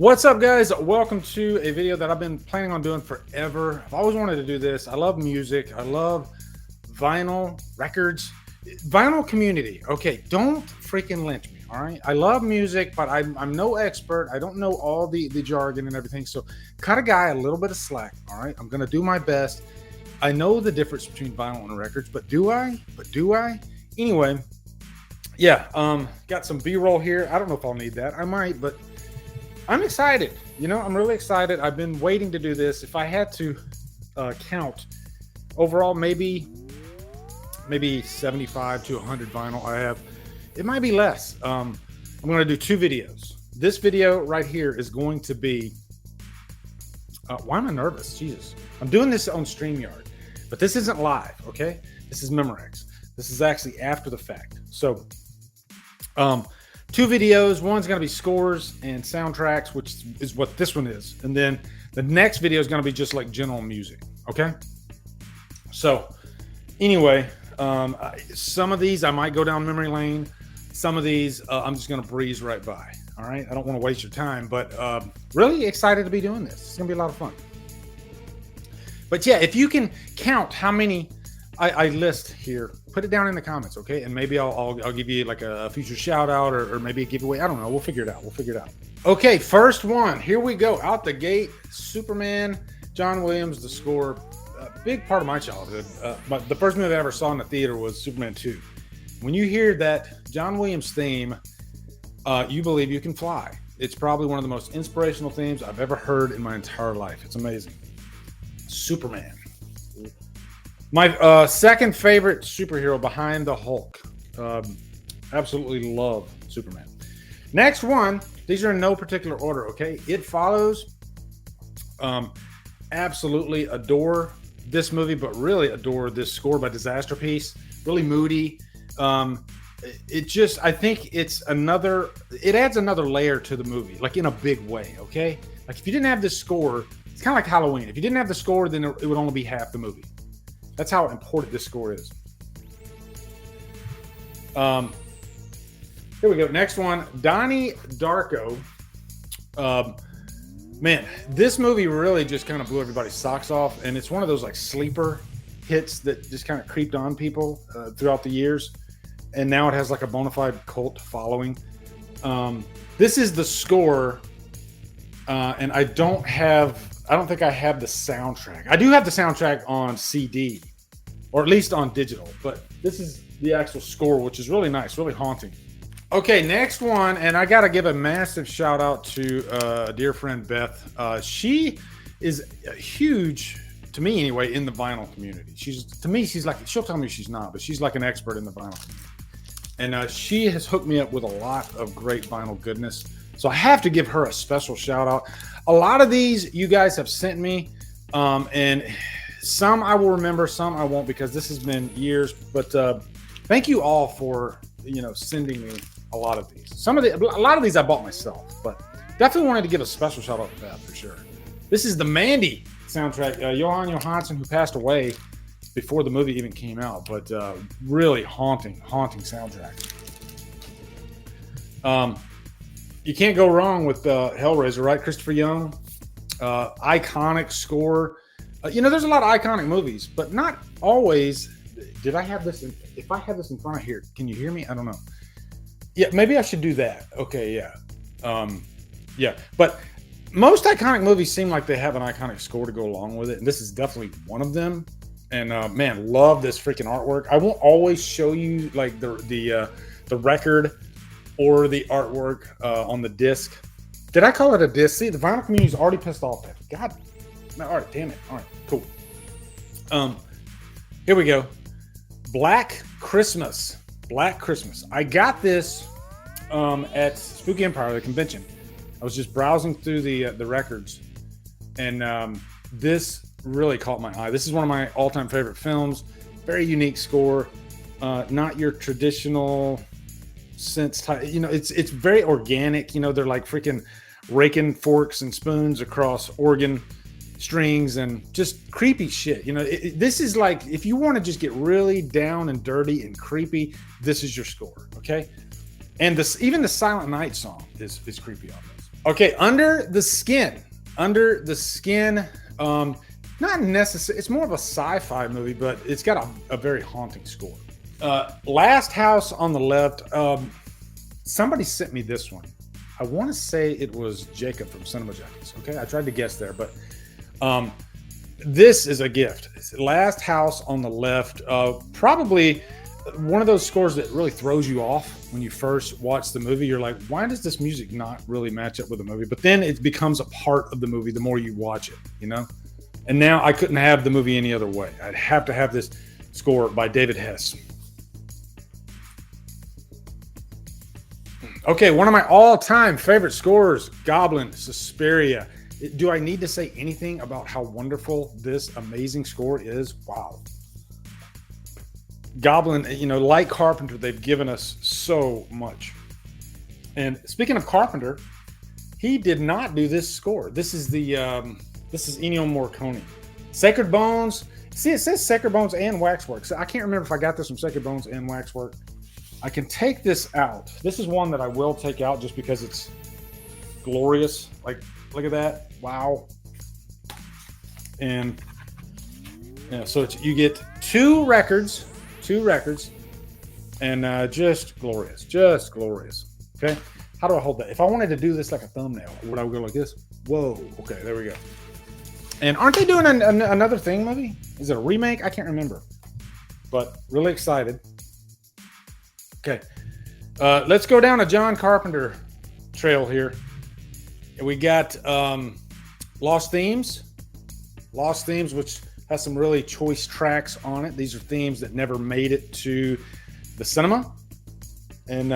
What's up, guys? Welcome to a video that I've been planning on doing forever. I've always wanted to do this. I love music. I love vinyl records, vinyl community. Okay, don't freaking lynch me. All right, I love music, but I'm no expert. I don't know all the jargon and everything. So cut a guy a little bit of slack. All right, I'm gonna do my best. I know the difference between vinyl and records, but do I? Anyway, yeah. Got some B-roll here. I don't know if I'll need that. I might, but I'm excited. I'm really excited. I've been waiting to do this. If I had to count overall, maybe 75 to 100 vinyl I have. It might be less. I'm going to do two videos. This video right here is going to be, why am I nervous? Jesus. I'm doing this on StreamYard, but this isn't live, okay? This is Memorex. This is actually after the fact. So, two videos. One's going to be scores and soundtracks, which is what this one is. And then the next video is going to be just like general music. Okay. So anyway, some of these I might go down memory lane. Some of these I'm just going to breeze right by. All right. I don't want to waste your time, but really excited to be doing this. It's going to be a lot of fun. But yeah, if you can count how many I list here, put it down in the comments, okay? And maybe I'll give you like a future shout out or maybe a giveaway. I don't know. We'll figure it out. Okay, first one. Here we go. Out the gate. Superman, John Williams, the score. A big part of my childhood. But the first movie I ever saw in the theater was Superman 2. When you hear that John Williams theme, you believe you can fly. It's probably one of the most inspirational themes I've ever heard in my entire life. It's amazing. Superman. My second favorite superhero behind the Hulk. Absolutely love Superman. Next one, these are in no particular order, okay? It Follows. Absolutely adore this movie, but really adore this score by Disaster Piece. Really moody. I think it adds another layer to the movie, like in a big way, okay? Like if you didn't have this score, it's kind of like Halloween. If you didn't have the score, then it would only be half the movie. That's how important this score is. Here we go. Next one, Donnie Darko. Man, this movie really just kind of blew everybody's socks off, and it's one of those like sleeper hits that just kind of creeped on people throughout the years, and now it has like a bona fide cult following. This is the score, and I don't think I have the soundtrack. I do have the soundtrack on CD, or at least on digital, but this is the actual score, which is really nice, really haunting. Okay, next one, and I got to give a massive shout out to a dear friend, Beth. She is huge, to me anyway, in the vinyl community. She's like, she'll tell me she's not, but she's like an expert in the vinyl community. And she has hooked me up with a lot of great vinyl goodness. So I have to give her a special shout out. A lot of these you guys have sent me, and some I will remember, some I won't, because this has been years. But thank you all for sending me a lot of these. A lot of these I bought myself, but definitely wanted to give a special shout out to that for sure. This is the Mandy soundtrack. Johan Johansson, who passed away before the movie even came out, but really haunting soundtrack. You can't go wrong with Hellraiser, right? Christopher Young, iconic score. There's a lot of iconic movies, but not always. Did I have this? If I have this in front of here, can you hear me? I don't know. Yeah, maybe I should do that. Okay, yeah. Yeah, but most iconic movies seem like they have an iconic score to go along with it, and this is definitely one of them. And man, love this freaking artwork. I won't always show you like the record or the artwork on the disc. Did I call it a disc? See, the vinyl community's already pissed off at me. God, no, all right, damn it. All right, cool. Here we go. Black Christmas. I got this at Spooky Empire, the convention. I was just browsing through the records, and this really caught my eye. This is one of my all-time favorite films. Very unique score. Not your traditional synth type. It's very organic. They're like freaking raking forks and spoons across organ strings and just creepy shit. This is like, if you want to just get really down and dirty and creepy, this is your score, okay? And even the Silent Night song is creepy on this. Okay, Under the Skin. Under the Skin. Not necessarily. It's more of a sci-fi movie, but it's got a very haunting score. Last House on the Left. Somebody sent me this one. I want to say it was Jacob from Cinema Junkies. Okay, I tried to guess there, but this is a gift. It's Last House on the Left. Probably one of those scores that really throws you off when you first watch the movie. You're like, why does this music not really match up with the movie? But then it becomes a part of the movie the more you watch it, you know? And now I couldn't have the movie any other way. I'd have to have this score by David Hess. Okay, one of my all-time favorite scores, Goblin, Suspiria. Do I need to say anything about how wonderful this amazing score is? Wow. Goblin, you know, like Carpenter, they've given us so much. And speaking of Carpenter, he did not do this score. This is Ennio Morricone. Sacred Bones. See, it says Sacred Bones and Waxwork. So I can't remember if I got this from Sacred Bones and Waxwork. I can take this out. This is one that I will take out just because it's glorious. Like, look at that. Wow. And yeah, so you get two records, and just glorious. Okay. How do I hold that? If I wanted to do this like a thumbnail, would I go like this? Whoa. Okay, there we go. And aren't they doing another thing, maybe? Is it a remake? I can't remember. But really excited. Okay. Let's go down a John Carpenter trail here. And we got Lost Themes, which has some really choice tracks on it. These are themes that never made it to the cinema. And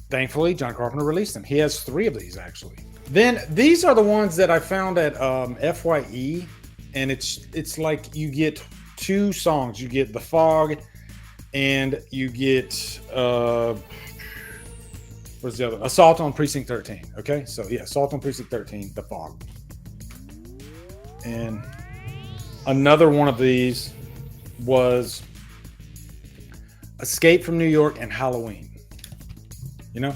thankfully, John Carpenter released them. He has 3 of these, actually. Then these are the ones that I found at FYE. And it's like you get 2 songs. You get The Fog and you get, what's the other? Assault on Precinct 13. Okay, so yeah, Assault on Precinct 13, The Fog. And another one of these was Escape from New York and Halloween. You know,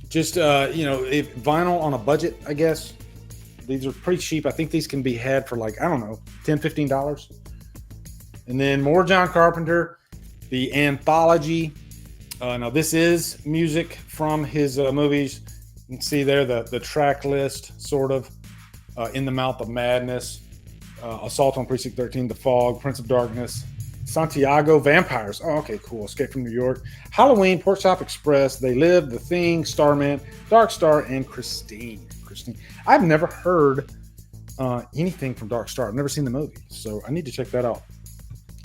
just, if vinyl on a budget, I guess. These are pretty cheap. I think these can be had for like, I don't know, $10, $15. And then more John Carpenter, the anthology. Now this is music from his movies. You can see there the track list, sort of. In the Mouth of Madness, Assault on Precinct 13, The Fog, Prince of Darkness, Santiago, Vampires. Oh, okay, cool. Escape from New York, Halloween, Pork Chop Express, They Live, The Thing, Starman, Dark Star, and Christine. I've never heard anything from Dark Star. I've never seen the movie, so I need to check that out.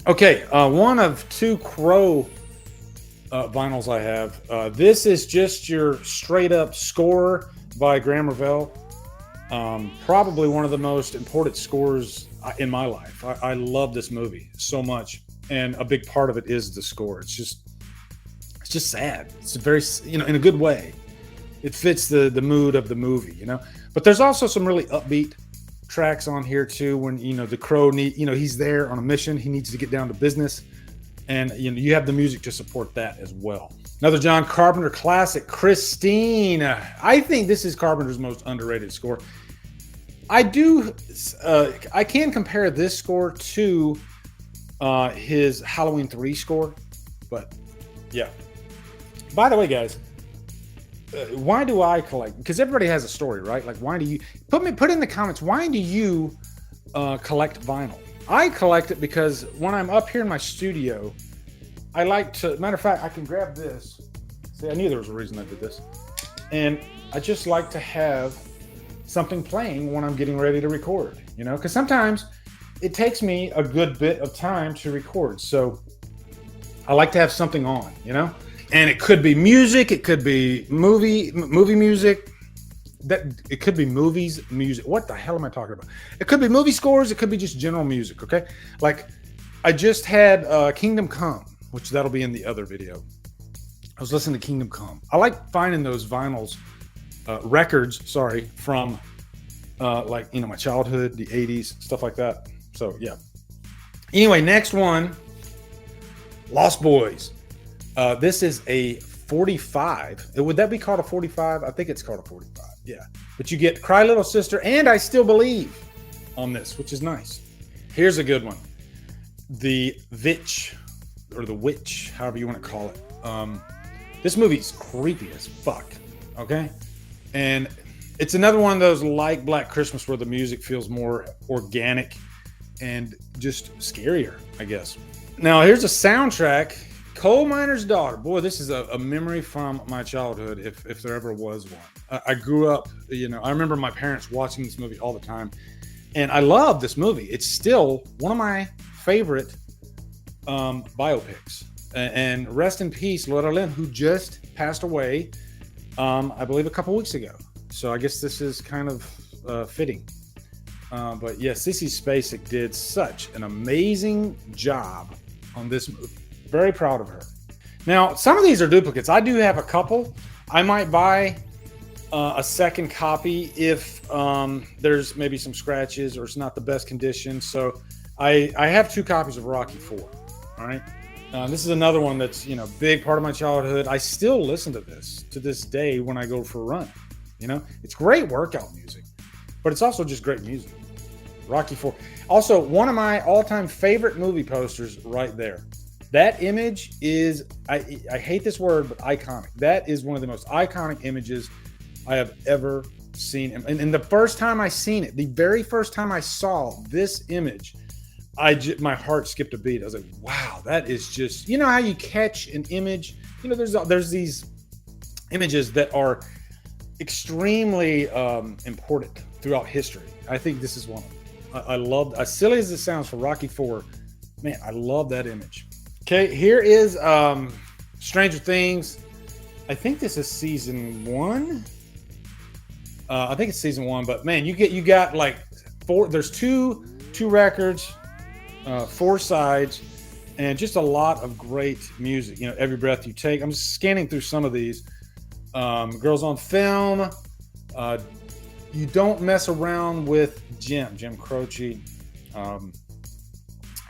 Okay, one of 2 Crow vinyls I have. This is just your straight up score by Graham Revell. Probably one of the most important scores in my life. I love this movie so much, and a big part of it is the score. It's just sad. It's very, in a good way. It fits the mood of the movie, But there's also some really upbeat tracks on here too. When the Crow he's there on a mission. He needs to get down to business, and you have the music to support that as well. Another John Carpenter classic, Christine. I think this is Carpenter's most underrated score. I can compare this score to his Halloween 3 score, but yeah. By the way, guys, why do I collect? Because everybody has a story, right? Like, why do you put in the comments? Why do you collect vinyl? I collect it because when I'm up here in my studio, I like to. Matter of fact, I can grab this. See, I knew there was a reason I did this, and I just like to have something playing when I'm getting ready to record. Because sometimes it takes me a good bit of time to record, so I like to have something on. And it could be music, it could be movie music, it could be movies music. What the hell am I talking about? It could be movie scores, it could be just general music. Okay, like I just had Kingdom Come, which that'll be in the other video. I was listening to Kingdom Come. I like finding those vinyls, records from my childhood, the 80s, stuff like that. So yeah, anyway, next one, Lost Boys. This is a 45. Would that be called a 45? I think it's called a 45. Yeah. But you get Cry Little Sister and I Still Believe on this, which is nice. Here's a good one. The Witch, or The Witch, however you want to call it. This movie's creepy as fuck, okay? And it's another one of those like Black Christmas where the music feels more organic and just scarier, I guess. Now, here's a soundtrack, Coal Miner's Daughter. Boy, this is a memory from my childhood, if there ever was one. I grew up, I remember my parents watching this movie all the time, and I love this movie. It's still one of my favorite biopics. And rest in peace, Loretta Lynn, who just passed away, I believe a couple weeks ago. So I guess this is kind of fitting. But yes, Sissy Spacek did such an amazing job on this movie. Very proud of her. Now, some of these are duplicates. I do have a couple. I might buy a second copy if there's maybe some scratches or it's not the best condition. So I have 2 copies of Rocky IV. All right. This is another one that's, big part of my childhood. I still listen to this to this day when I go for a run. It's great workout music, but it's also just great music. Rocky IV. Also, one of my all-time favorite movie posters right there. That image is, I hate this word, but iconic. That is one of the most iconic images I have ever seen. And the first time I seen it, the very first time I saw this image, my heart skipped a beat. I was like, wow, that is just, how you catch an image? There's these images that are extremely important throughout history. I think this is one of them. I love, as silly as it sounds for Rocky IV, man, I love that image. Okay, here is Stranger Things. I think this is season 1. I think it's season 1, but man, you got like 4. There's two records, 4 sides, and just a lot of great music. Every Breath You Take. I'm just scanning through some of these. Girls on Film. You Don't Mess Around with Jim Croce.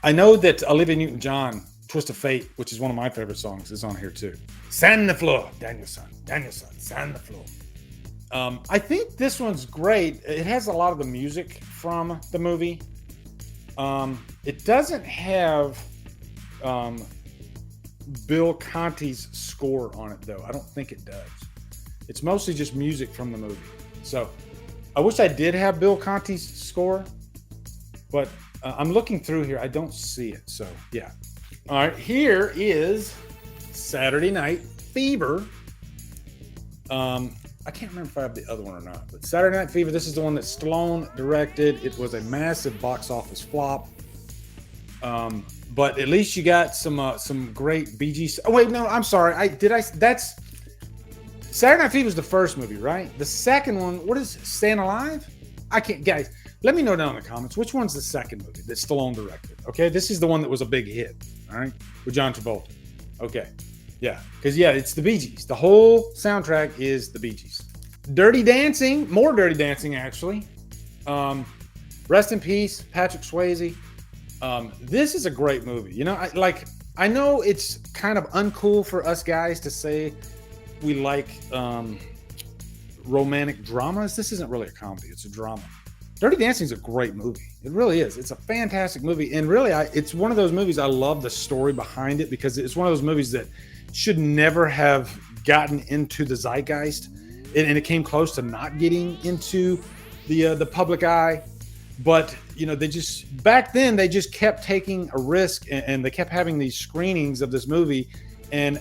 I know that Olivia Newton-John, Twist of Fate, which is one of my favorite songs, is on here too. Sand the Floor, Danielson, Sand the Floor. I think this one's great. It has a lot of the music from the movie. It doesn't have Bill Conti's score on it, though. I don't think it does. It's mostly just music from the movie. So I wish I did have Bill Conti's score, but I'm looking through here. I don't see it. So, yeah. All right. Here is Saturday Night Fever. I can't remember if I have the other one or not, but Saturday Night Fever, this is the one that Stallone directed. It was a massive box office flop. But at least you got some great Bee Gees. Oh, wait, no, I'm sorry. That's Saturday Night Fever is the first movie, right? The second one, what is Staying Alive? I can't, guys, let me know down in the comments which one's the second movie that Stallone directed. Okay, this is the one that was a big hit, all right, with John Travolta. Okay, yeah, because it's the Bee Gees. The whole soundtrack is the Bee Gees. Dirty Dancing, more Dirty Dancing actually. Rest in peace, Patrick Swayze. This is a great movie. I know it's kind of uncool for us guys to say we like romantic dramas. This isn't really a comedy, it's a drama. Dirty Dancing is a great movie. It really is. It's a fantastic movie. And really, it's one of those movies, I love the story behind it, because it's one of those movies that should never have gotten into the zeitgeist. And it came close to not getting into the public eye. But, they just, back then, they just kept taking a risk, and they kept having these screenings of this movie. And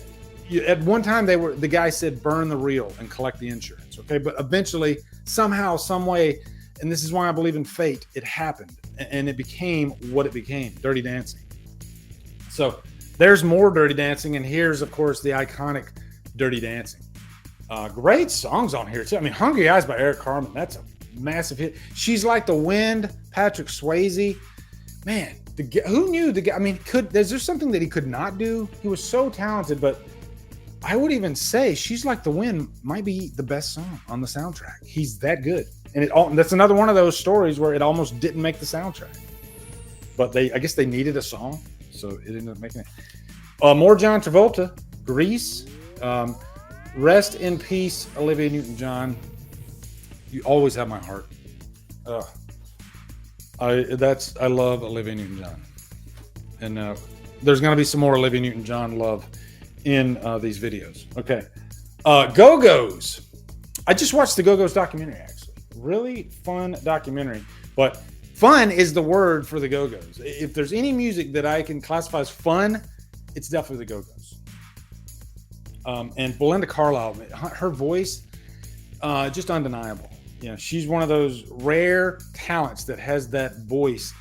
at one time, the guy said, burn the reel and collect the insurance. Okay. But eventually, somehow, some way, and this is why I believe in fate, it happened. And it became what it became, Dirty Dancing. So there's more Dirty Dancing. And here's, of course, the iconic Dirty Dancing. Great songs on here, too. I mean, Hungry Eyes by Eric Carmen. That's a massive hit. She's Like the Wind, Patrick Swayze. Man, who knew the guy? I mean, is there something that he could not do? He was so talented, but I would even say She's Like the Wind might be the best song on the soundtrack. He's that good. And that's another one of those stories where it almost didn't make the soundtrack. But I guess they needed a song, so it ended up making it. More John Travolta, Grease. Rest in peace, Olivia Newton-John. You always have my heart. I love Olivia Newton-John, and there's gonna be some more Olivia Newton-John love in these videos. Okay, Go-Go's. I just watched the Go-Go's documentary. Actually, really fun documentary. But fun is the word for the Go-Go's. If there's any music that I can classify as fun, it's definitely the Go-Go's. And Belinda Carlisle, her voice, just undeniable. You know, she's one of those rare talents that has that voice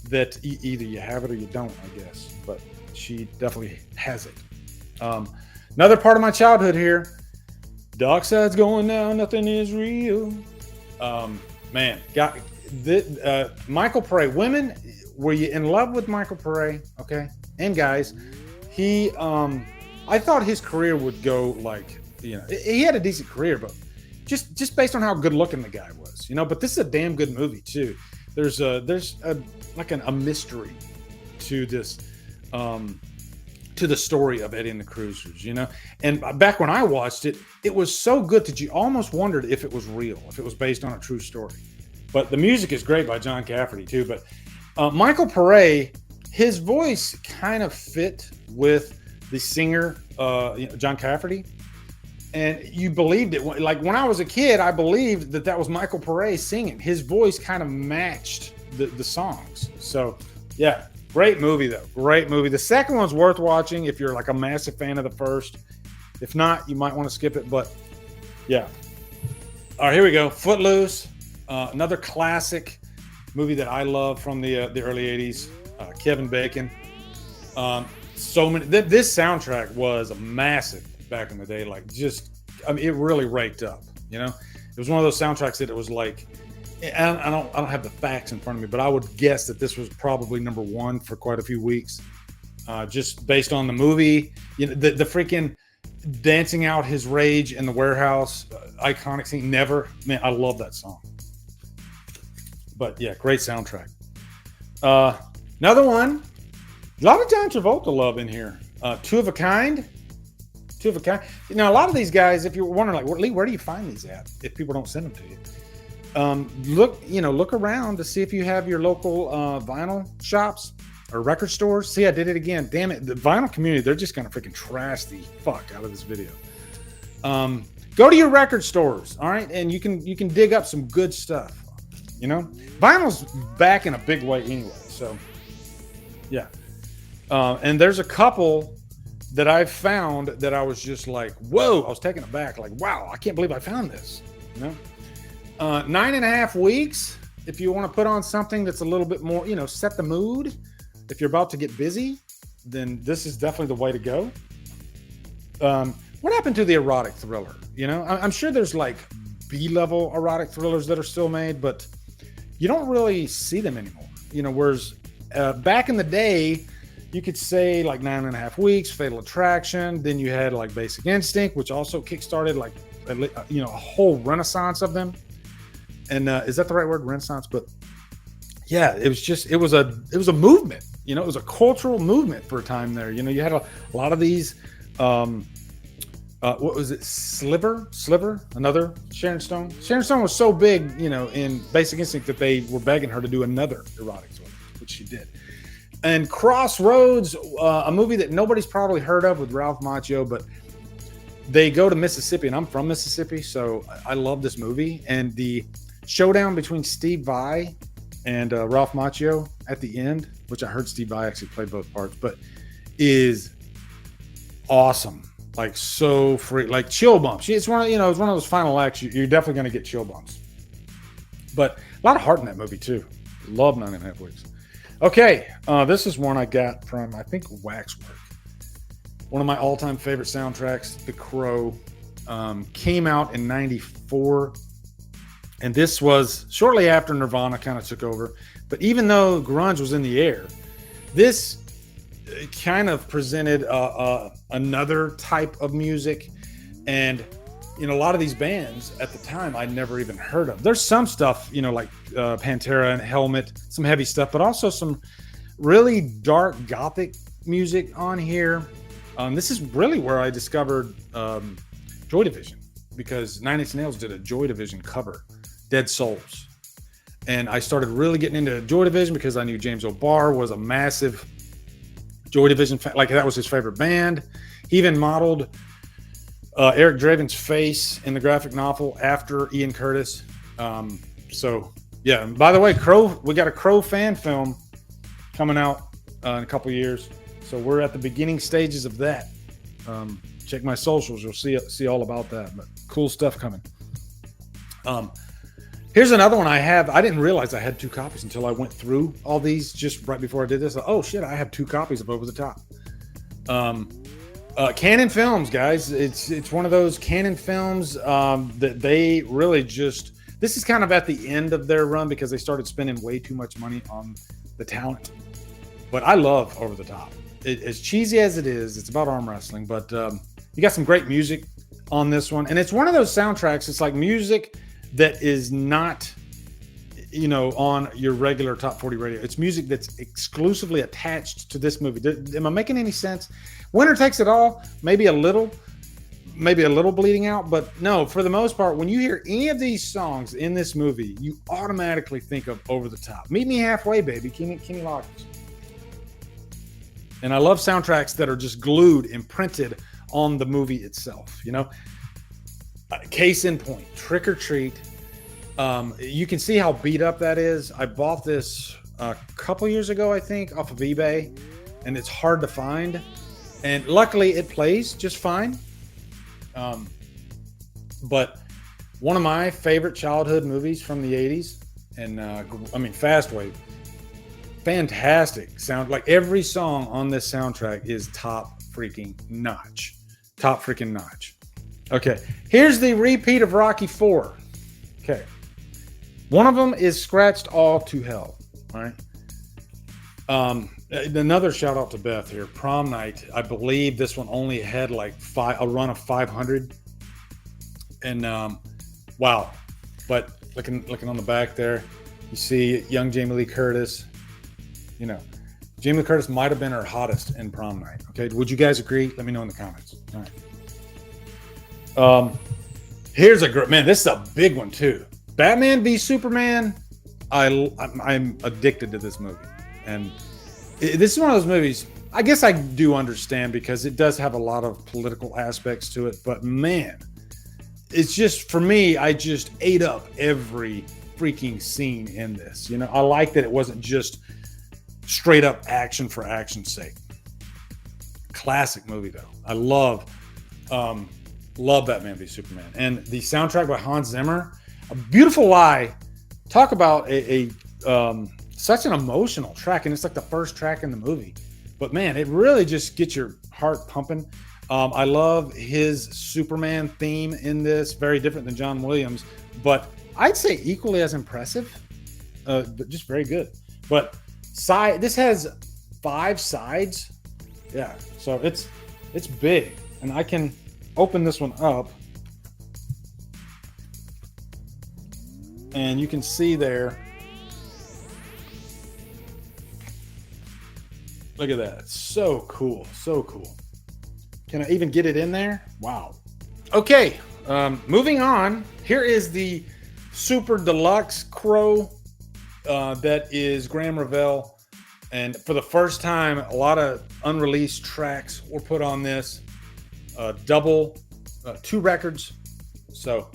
that either you have it or you don't, I guess. But she definitely has it. Another part of my childhood here. Dark side's going down, nothing is real. Man, Michael Pare. Women, were you in love with Michael Pare? Okay, and guys, he, I thought his career would go like, you know, he had a decent career, but just based on how good looking the guy was, you know. But this is a damn good movie too. There's like a mystery to this, to the story of Eddie and the Cruisers, you know. And back when I watched it, it was so good that you almost wondered if it was real, if it was based on a true story. But the music is great by John Cafferty too. But Michael Pare, his voice kind of fit with the singer, John Cafferty. And you believed it. Like when I was a kid, I believed that was Michael Pare singing. His voice kind of matched the songs. So yeah, great movie though. Great movie. The second one's worth watching if you're like a massive fan of the first. If not, you might want to skip it. But yeah. All right, here we go. Footloose, another classic movie that I love from the early '80s. Kevin Bacon. So many. This soundtrack was massive back in the day. Like, just, I mean, it really raked up. You know, it was one of those soundtracks that it was like, I don't have the facts in front of me, but I would guess that this was probably #1 for quite a few weeks, just based on the movie. You know, the freaking dancing out his rage in the warehouse, iconic scene. Never, man, I love that song. But yeah, great soundtrack. Another one, a lot of John Travolta love in here. Two of a Kind. You know, a lot of these guys, if you're wondering, like, Lee, where do you find these at if people don't send them to you? Look around to see if you have your local vinyl shops or record stores. See, I did it again. Damn it. The vinyl community, they're just going to freaking trash the fuck out of this video. Go to your record stores, all right? And you can dig up some good stuff, you know? Vinyl's back in a big way anyway, so yeah. And there's a couple that I've found that I was just like, whoa, I was taken aback. Like, wow, I can't believe I found this, you know? 9.5 weeks. If you want to put on something that's a little bit more, you know, set the mood. If you're about to get busy, then this is definitely the way to go. What happened to the erotic thriller? You know, I'm sure there's like B-level erotic thrillers that are still made, but you don't really see them anymore. You know, whereas back in the day, you could say like 9.5 weeks, Fatal Attraction. Then you had like Basic Instinct, which also kickstarted like, you know, a whole renaissance of them. And is that the right word, renaissance? But yeah, it was a movement. You know, it was a cultural movement for a time there. You know, you had a lot of these. What was it? Sliver, another Sharon Stone. Sharon Stone was so big, you know, in Basic Instinct that they were begging her to do another erotic thriller, which she did. And Crossroads, a movie that nobody's probably heard of with Ralph Macchio, but they go to Mississippi, and I'm from Mississippi, so I love this movie. And the showdown between Steve Vai and Ralph Macchio at the end, which I heard Steve Vai actually played both parts, but is awesome. Like, so free, like chill bumps. It's one of those final acts. You're definitely going to get chill bumps. But a lot of heart in that movie too. Love 9.5 weeks. Okay, this is one I got from, I think, Waxwork. One of my all-time favorite soundtracks, The Crow, came out in '94. And this was shortly after Nirvana kind of took over. But even though grunge was in the air, this kind of presented another type of music. And, you know, a lot of these bands at the time I'd never even heard of. There's some stuff, you know, like Pantera and Helmet, some heavy stuff, but also some really dark gothic music on here. This is really where I discovered Joy Division, because Nine Inch Nails did a Joy Division cover. Dead Souls. And I started really getting into Joy Division because I knew James O'Barr was a massive Joy Division fan. Like, that was his favorite band. He even modeled Eric Draven's face in the graphic novel after Ian Curtis. So, yeah. And by the way, we got a Crow fan film coming out in a couple years. So we're at the beginning stages of that. Check my socials. You'll see all about that. But cool stuff coming. Here's another one I have. I didn't realize I had 2 copies until I went through all these just right before I did this. Oh, shit, I have 2 copies of Over the Top. Canon Films, guys. It's one of those Canon Films that they really just... This is kind of at the end of their run because they started spending way too much money on the talent. But I love Over the Top. As cheesy as it is, it's about arm wrestling. But you got some great music on this one. And it's one of those soundtracks. It's like music that is not, on your regular top 40 radio. It's music that's exclusively attached to this movie. Am I making any sense? Winner Takes It All, maybe a little bleeding out, but no, for the most part, when you hear any of these songs in this movie, you automatically think of Over the Top. Meet Me Halfway, baby, Kenny Loggins. And I love soundtracks that are just glued, imprinted on the movie itself, Case in point, Trick or Treat. You can see how beat up that is. I bought this a couple years ago, I think, off of eBay, and it's hard to find. And luckily, it plays just fine. But one of my favorite childhood movies from the 80s, and Fastway, fantastic sound. Like, every song on this soundtrack is top freaking notch. Okay, here's the repeat of Rocky 4. Okay, one of them is Scratched All to Hell. All right. Another shout out to Beth here. Prom Night. I believe this one only had like a run of 500. And wow. But looking on the back there, you see young Jamie Lee Curtis. Jamie Lee Curtis might have been her hottest in Prom Night. Okay, would you guys agree? Let me know in the comments. All right. Here's a great, man, this is a big one too. Batman v Superman. I'm addicted to this movie, and this is one of those movies. I guess I do understand because it does have a lot of political aspects to it, but man, it's just, for me, I just ate up every freaking scene in this. I like that it wasn't just straight up action for action's sake. Classic movie though. I love Batman v Superman, and the soundtrack by Hans Zimmer, A Beautiful Lie. Talk about a such an emotional track, and it's like the first track in the movie. But man, it really just gets your heart pumping. I love his Superman theme in this. Very different than John Williams, but I'd say equally as impressive. But just very good. But this has 5 sides. Yeah, so it's big, and I can open this one up, and you can see there. Look at that. So cool. Can I even get it in there? Wow. Okay, moving on. Here is the Super Deluxe Crow. That is Graham Revell. And for the first time, a lot of unreleased tracks were put on this. 2 records. So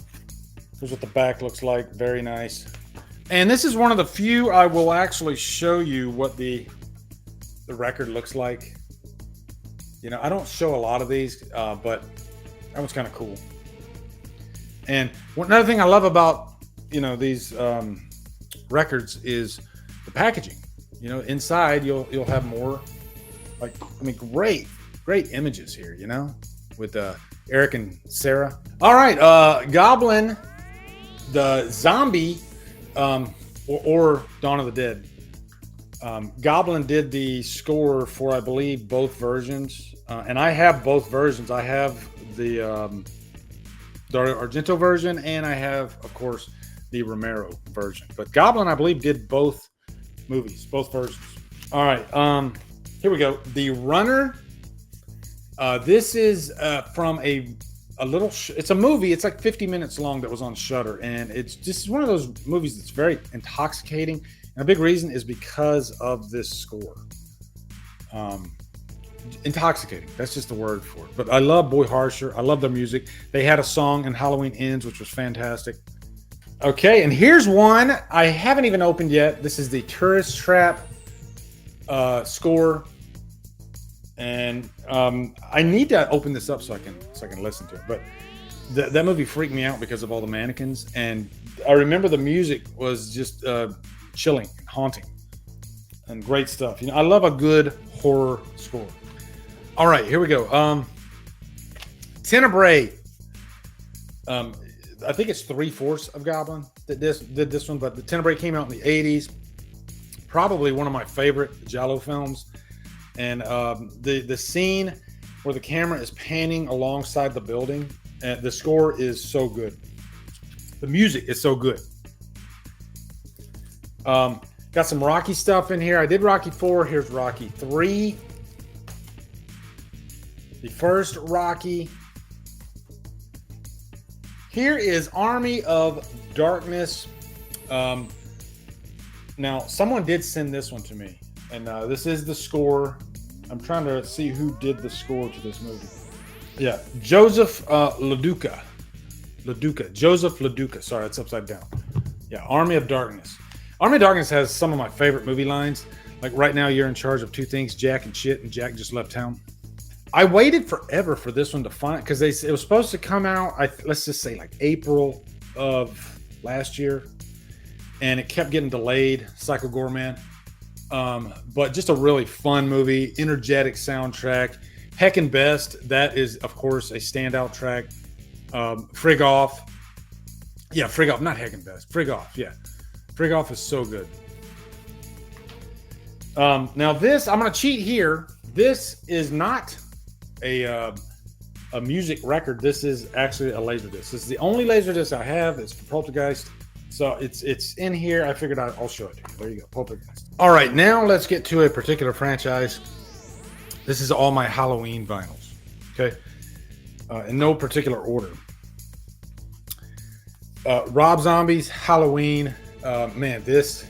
here's what the back looks like. Very nice. And this is one of the few I will actually show you what the record looks like. I don't show a lot of these, but that one's kind of cool. And another thing I love about these records is the packaging. Inside you'll have more, great images here, with Eric and Sarah. All right, Goblin, the zombie, or Dawn of the Dead. Goblin did the score for, I believe, both versions, and I have both versions. I have the Argento version, and I have, of course, the Romero version. But Goblin, I believe, did both movies, both versions. All right, here we go. The Runner. This is from a a little. It's a movie. It's like 50 minutes long that was on Shudder, and it's just one of those movies that's very intoxicating. And a big reason is because of this score. Intoxicating. That's just the word for it. But I love Boy Harsher. I love their music. They had a song in Halloween Ends, which was fantastic. Okay, and here's one I haven't even opened yet. This is the Tourist Trap score, and I need to open this up so I can listen to it. But that movie freaked me out because of all the mannequins, and I remember the music was just chilling, and haunting, and great stuff. You know, I love a good horror score. All right, here we go. Tenebrae. I think it's 3/4 of Goblin that did this one, but the Tenebrae came out in the 80s. Probably one of my favorite Giallo films. And the scene where the camera is panning alongside the building, and the score is so good. The music is so good. Got some Rocky stuff in here. I did Rocky 4. Here's Rocky 3. The first Rocky. Here is Army of Darkness. Now, someone did send this one to me, and this is the score. I'm trying to see who did the score to this movie. Yeah, Joseph LaDuca. Joseph LaDuca. Sorry, it's upside down. Yeah, Army of Darkness. Army of Darkness has some of my favorite movie lines. Like, right now, you're in charge of two things, Jack and shit, and Jack just left town. I waited forever for this one to find, because it was supposed to come out, let's just say like April of last year, and it kept getting delayed. Psycho Gorman. But just a really fun movie, energetic soundtrack. Heckin' Best, that is, of course, a standout track. Frig Off. Yeah, Frig Off, not Heckin' Best. Frig Off, yeah. Frig Off is so good. Now this, I'm going to cheat here. This is not a music record. This is actually a Laserdisc. This is the only Laserdisc I have. It's for Poltergeist. So it's in here. I figured I'll show it to you. There you go, Poltergeist. All right, now let's get to a particular franchise. This is all my Halloween vinyls. Okay, in no particular order. Rob Zombie's Halloween. Man, this.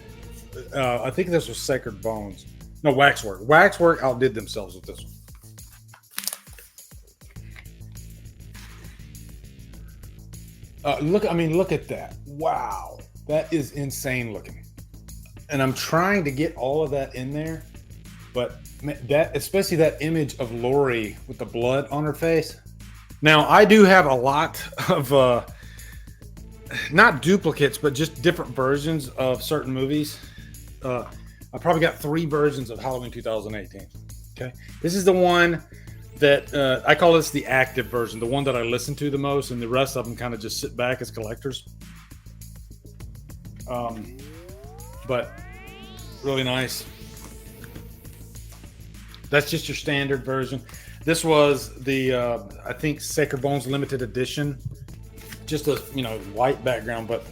I think this was Sacred Bones. No, Waxwork. Waxwork outdid themselves with this one. Look at that. Wow. That is insane looking. And I'm trying to get all of that in there, but that, especially that image of Lori with the blood on her face. Now, I do have a lot of, not duplicates, but just different versions of certain movies. I probably got 3 versions of Halloween 2018. Okay. This is the one that I call this the active version, the one that I listen to the most, and the rest of them kind of just sit back as collectors. But really nice. That's just your standard version. This was the I think Sacred Bones limited edition, just a white background, but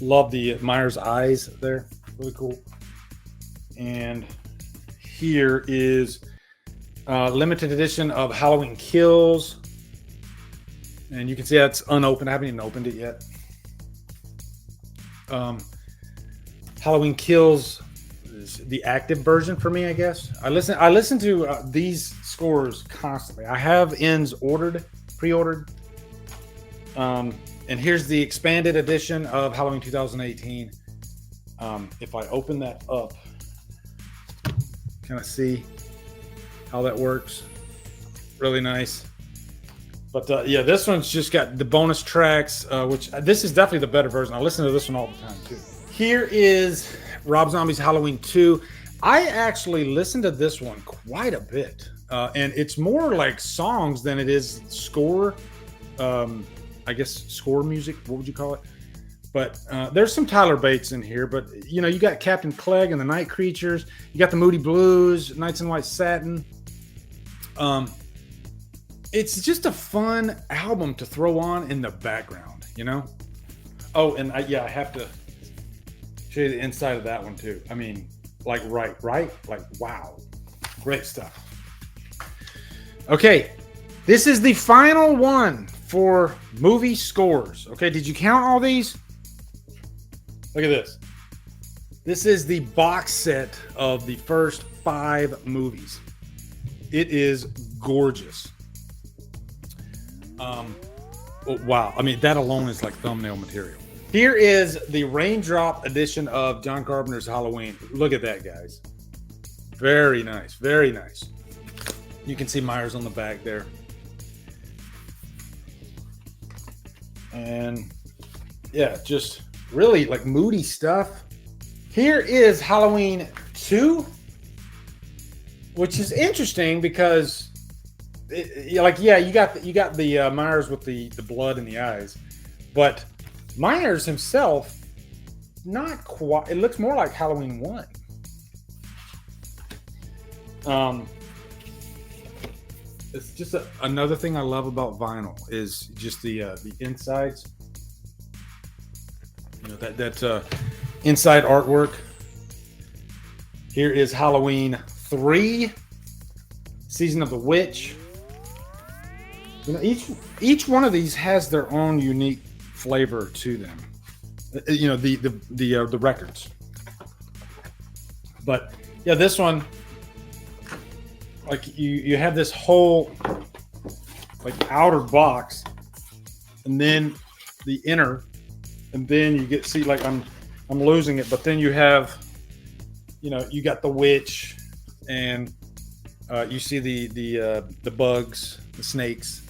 love the Myers eyes there, really cool. And here is limited edition of Halloween Kills, and you can see that's unopened. I haven't even opened it yet. Halloween Kills is the active version for me, I guess. I listen to these scores constantly. I have ends pre-ordered. And here's the expanded edition of Halloween 2018. If I open that up, kind of see how that works. Really nice. But yeah, this one's just got the bonus tracks, which this is definitely the better version. I listen to this one all the time too. Here is Rob Zombie's Halloween 2. I actually listened to this one quite a bit, and it's more like songs than it is score. I guess score music. What would you call it? But there's some Tyler Bates in here. But you got Captain Clegg and the Night Creatures. You got the Moody Blues, Nights in White Satin. It's just a fun album to throw on in the background, Oh, and I have to show you the inside of that one too. I mean, like right? Like, wow. Great stuff. Okay, this is the final one for movie scores. Okay, did you count all these? Look at this. This is the box set of the first 5 movies. It is gorgeous. Oh, wow. I mean, that alone is like thumbnail material. Here is the raindrop edition of John Carpenter's Halloween. Look at that, guys. Very nice. Very nice. You can see Myers on the back there. And yeah, just really like moody stuff. Here is Halloween 2, which is interesting because you got the Myers with the blood in the eyes, but Myers himself, not quite. It looks more like Halloween 1. It's just another thing I love about vinyl is just the insides. You know, that inside artwork. Here is Halloween 3, Season of the Witch. You know, each one of these has their own unique flavor to them. You know, the records. But yeah, this one, like you have this whole like outer box, and then the inner, and then you see like I'm losing it, but then you have, you know, you got the witch, and you see the bugs, the snakes.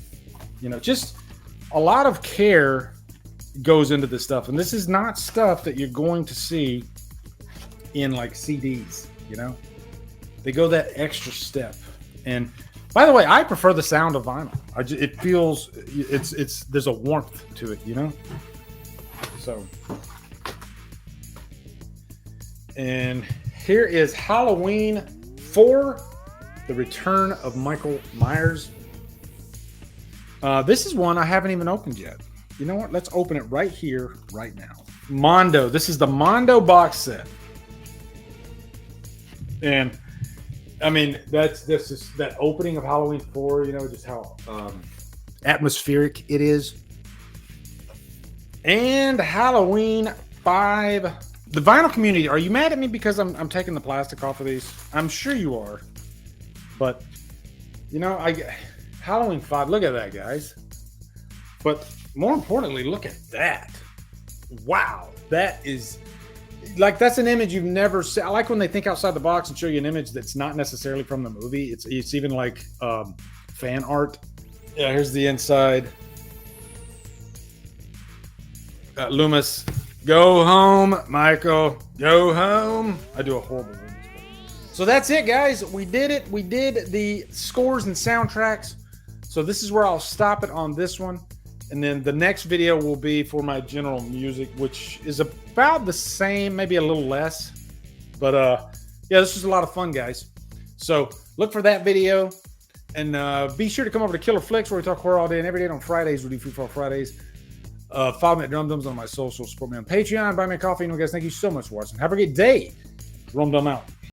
You know, just a lot of care goes into this stuff, and this is not stuff that you're going to see in like CDs. You know, they go that extra step. And by the way, I prefer the sound of vinyl. It feels it's there's a warmth to it, you know. So, and here is Halloween 4, The Return of Michael Myers. This is one I haven't even opened yet. You know what? Let's open it right here, right now. Mondo. This is the Mondo box set. And I mean, this is that opening of Halloween 4, you know, just how atmospheric it is. And Halloween 5. The vinyl community, are you mad at me because I'm taking the plastic off of these? I'm sure you are. But, you know, Halloween 5, look at that, guys. But more importantly, look at that. Wow. That is, like, that's an image you've never seen. I like when they think outside the box and show you an image that's not necessarily from the movie. It's even like fan art. Yeah, here's the inside. Loomis, go home, Michael, go home. I do a horrible Loomis. So that's it, guys. We did it. We did the scores and soundtracks. So this is where I'll stop it on this one. And then the next video will be for my general music, which is about the same, maybe a little less. But yeah, this was a lot of fun, guys. So look for that video. And be sure to come over to Killer Flicks, where we talk horror all day and every day. On Fridays, we do Free Fall Fridays. Follow me at DrumDums on my social. Support me on Patreon. Buy me a coffee. And guys, thank you so much for watching. Have a great day. DrumDum out.